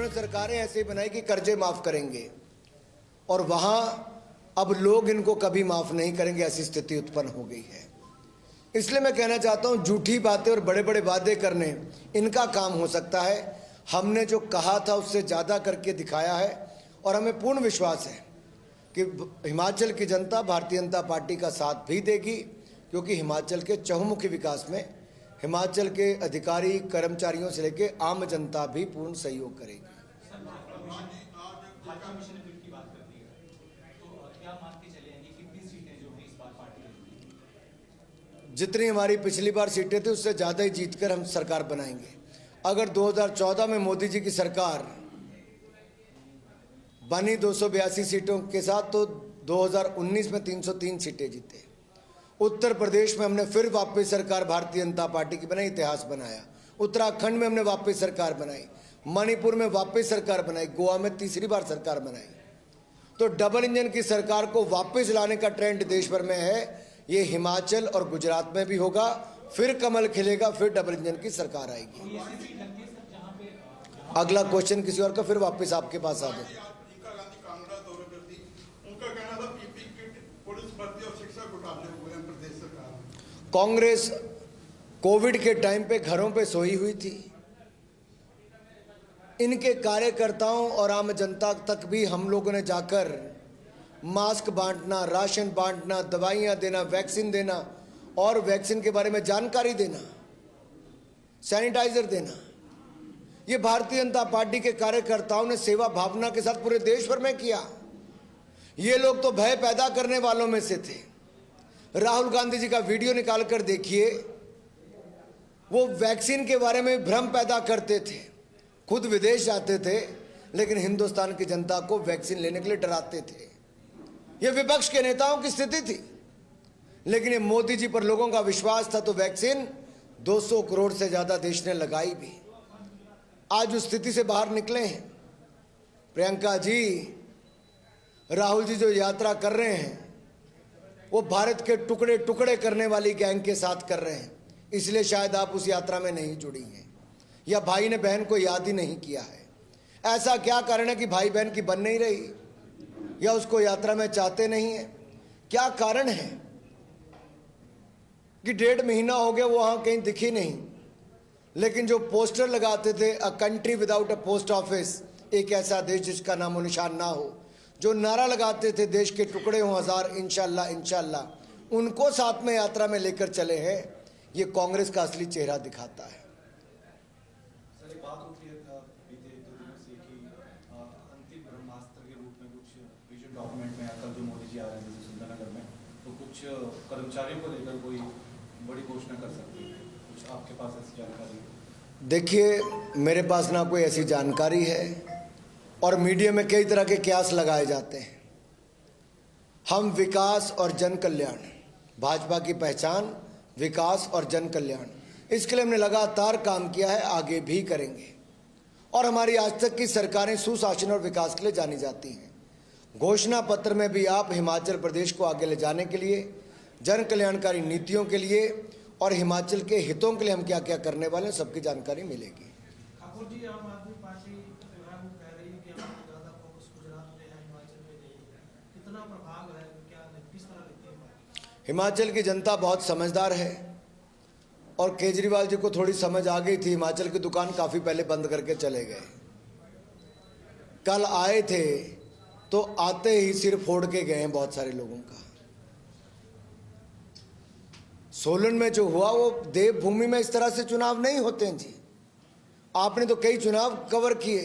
इन्होंने सरकारें ऐसे ही बनाई कि कर्जे माफ करेंगे और वहां अब लोग इनको कभी माफ नहीं करेंगे, ऐसी स्थिति उत्पन्न हो गई है। इसलिए मैं कहना चाहता हूं, झूठी बातें और बड़े बड़े वादे करने इनका काम हो सकता है। हमने जो कहा था उससे ज़्यादा करके दिखाया है और हमें पूर्ण विश्वास है कि हिमाचल की जनता भारतीय जनता पार्टी का साथ भी देगी, क्योंकि हिमाचल के चहुमुखी विकास में हिमाचल के अधिकारी कर्मचारियों से लेकर आम जनता भी पूर्ण सहयोग करेगी। जितनी हमारी पिछली बार सीटें थी उससे ज़्यादा ही जीतकर हम सरकार बनाएंगे। अगर 2014 में मोदी जी की सरकार बनी 282 सीटों के साथ, तो 2019 में 303 सीटें जीते। उत्तर प्रदेश में हमने फिर वापस सरकार भारतीय जनता पार्टी की बनाई, इतिहास बनाया। उत्तराखंड में हमने वापस सरकार बनाई, मणिपुर में वापस सरकार बनाई, गोवा में तीसरी बार सरकार बनाई। तो डबल इंजन की सरकार को वापस लाने का ट्रेंड देश भर में है। ये हिमाचल और गुजरात में भी होगा, फिर कमल खिलेगा, फिर डबल इंजन की सरकार आएगी। अगला क्वेश्चन किसी और का, फिर वापस आपके पास आ जाए। कांग्रेस कोविड के टाइम पे घरों पे सोई हुई थी। इनके कार्यकर्ताओं और आम जनता तक भी हम लोगों ने जाकर मास्क बांटना, राशन बांटना, दवाइयां देना, वैक्सीन देना और वैक्सीन के बारे में जानकारी देना, सैनिटाइजर देना, ये भारतीय जनता पार्टी के कार्यकर्ताओं ने सेवा भावना के साथ पूरे देश भर में किया। ये लोग तो भय पैदा करने वालों में से थे। राहुल गांधी जी का वीडियो निकाल कर देखिए, वो वैक्सीन के बारे में भ्रम पैदा करते थे, खुद विदेश जाते थे, लेकिन हिंदुस्तान की जनता को वैक्सीन लेने के लिए डराते थे। ये विपक्ष के नेताओं की स्थिति थी, लेकिन ये मोदी जी पर लोगों का विश्वास था, तो वैक्सीन 200 करोड़ से ज्यादा देश ने लगाई भी। आज उस स्थिति से बाहर निकले हैं। प्रियंका जी, राहुल जी जो यात्रा कर रहे हैं वो भारत के टुकड़े टुकड़े करने वाली गैंग के साथ कर रहे हैं, इसलिए शायद आप उस यात्रा में नहीं जुड़ी हैं, या भाई ने बहन को याद ही नहीं किया है। ऐसा क्या कारण है कि भाई बहन की बन नहीं रही, या उसको यात्रा में चाहते नहीं है? क्या कारण है कि 1.5 महीना हो गया वो वहां कहीं दिखी नहीं? लेकिन जो पोस्टर लगाते थे, a country without a post office, एक ऐसा देश जिसका नामो निशान ना हो, जो नारा लगाते थे देश के टुकड़े हों हजार, इंशाल्लाह इंशाल्लाह, उनको साथ में यात्रा में लेकर चले हैं। ये कांग्रेस का असली चेहरा दिखाता है। सर, बात उठी है बीते 2 दिनों से कि अंतिम ब्रह्मास्त्र के रूप में कुछ विजन डॉक्यूमेंट में कल जो मोदी जी आ रहे हैं सुंदरनगर में, तो कुछ कर्मचारियों को लेकर कोई बड़ी घोषणा कर सकते हैं। कुछ आपके पास ऐसी जानकारी है? देखिए, मेरे पास ना कोई ऐसी जानकारी है और मीडिया में कई तरह के क्यास लगाए जाते हैं। हम विकास और जन कल्याण, भाजपा की पहचान विकास और जन कल्याण, इसके लिए हमने लगातार काम किया है, आगे भी करेंगे। और हमारी आज तक की सरकारें सुशासन और विकास के लिए जानी जाती हैं। घोषणा पत्र में भी आप हिमाचल प्रदेश को आगे ले जाने के लिए, जन कल्याणकारी नीतियों के लिए और हिमाचल के हितों के लिए हम क्या क्या करने वाले हैं, सबकी जानकारी मिलेगी। ठाकुर जी, आम आदमी पार्टी कह रही है कि ज्यादा फोकस गुजरात में है, हिमाचल में नहीं है, कितना प्रभाव है, क्या किस तरह दिखती है? हिमाचल की जनता बहुत समझदार है और केजरीवाल जी को थोड़ी समझ आ गई थी। हिमाचल की दुकान काफी पहले बंद करके चले गए। कल आए थे तो आते ही सिर फोड़ के गए हैं बहुत सारे लोगों का। सोलन में जो हुआ वो देवभूमि में इस तरह से चुनाव नहीं होते हैं जी। आपने तो कई चुनाव कवर किए।